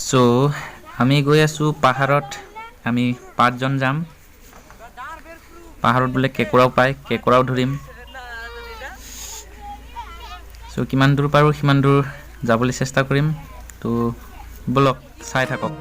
So আমি গৈ আছোঁ পাহাৰত। আমি 5জন যাম। পাহাৰত বোলে কেঁকোৰাও পায়, কেঁকোৰাও ধৰিম। সো কিমান দূৰ পাৰোঁ সিমান দূৰ যাবলৈ চেষ্টা কৰিম। তো বলক চাই থাকক।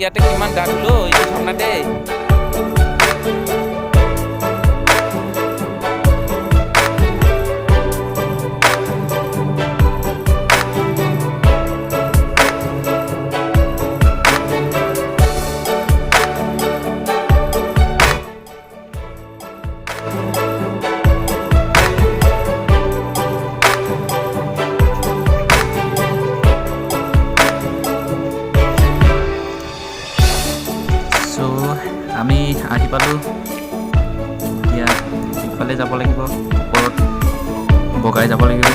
ইয়াতে কিমান গা ধুলো এই ঠাণ্ডাতে। আমি আহি পালোঁ। এতিয়া ইফালে যাব লাগিব, ওপৰত বগাই যাব লাগিব।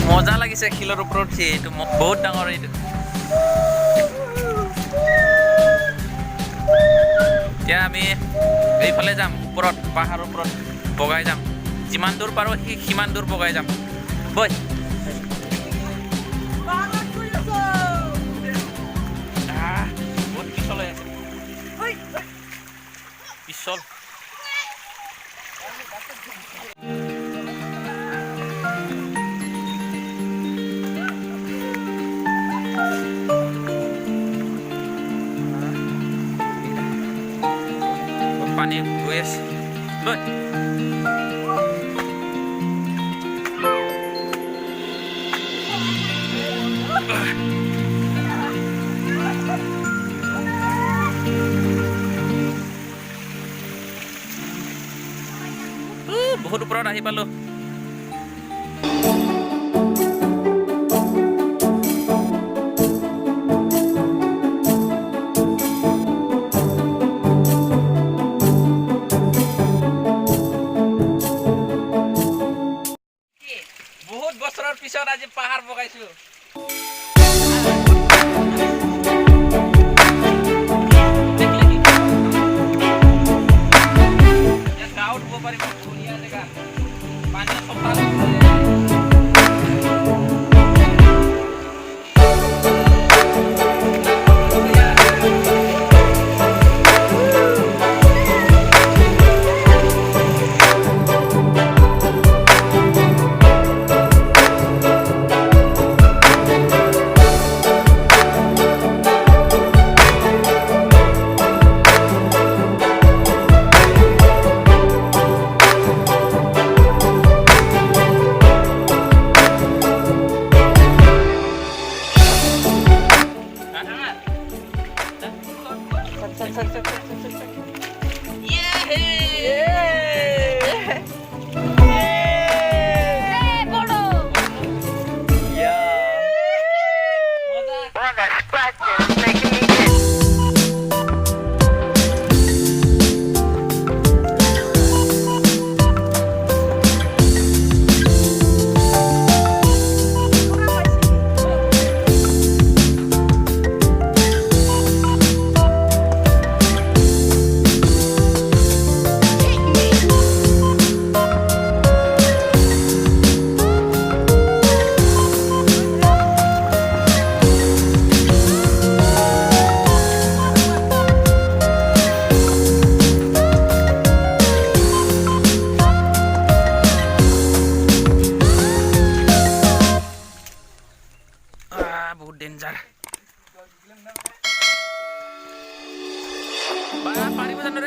মজা লাগিছে শিলৰ ওপৰত উঠি। এইটো বহুত ডাঙৰ। এইটো এতিয়া আমি এইফালে যাম, ওপৰত পাহাৰৰ ওপৰত বগাই যাম। যিমান দূৰ পাৰোঁ সিমান দূৰ বগাই যাম। বৈ বহুত পিছল হৈ আছে, পিছল। পানী গৈ আছে। বৈ বহুত ওপৰত আহি পালোঁ। বহুত বছৰৰ পিছত আজি পাহাৰ বগাইছোঁ। গাঁৱত উঠিব পাৰিব, ধুনীয়া জেগা, পানী চফা।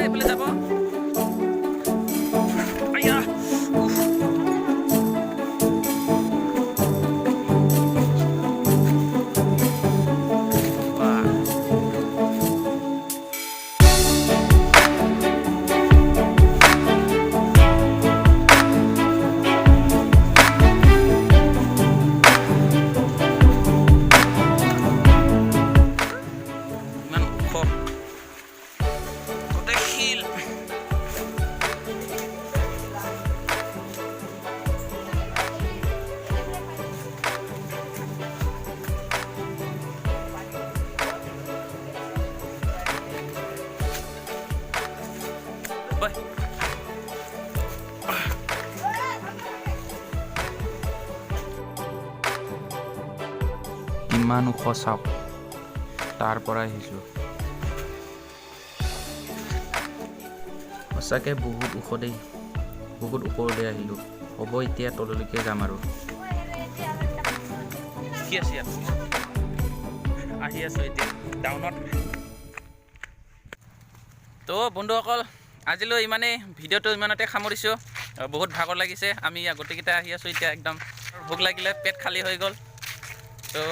এইফালে যাব আইয়া ইমান ওখ চাপ তাৰ পৰা আহিছোঁ সঁচাকৈ বহুত ওখ দেই বহুত ওপৰলৈ আহিলোঁ হ'ব এতিয়া তললৈকে যাম আৰু কি আছে ইয়াত আহি আছোঁ এতিয়া টাউনত তো বন্ধুসকল আজিলৈ ইমানেই ভিডিঅ'টো ইমানতে সামৰিছোঁ বহুত ভাগৰ লাগিছে আমি গোটেইকেইটা আহি আছোঁ এতিয়া একদম ভোক লাগিলে পেট খালী হৈ গ'ল তো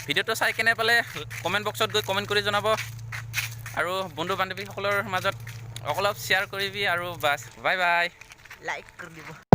ভিডিঅ'টো চাই কেনে পালে কমেণ্ট বক্সত গৈ কমেণ্ট কৰি জনাব আৰু বন্ধু বান্ধৱীসকলৰ মাজত অলপ শ্বেয়াৰ কৰিবি আৰু বাছ বাই বাই লাইক কৰি দিব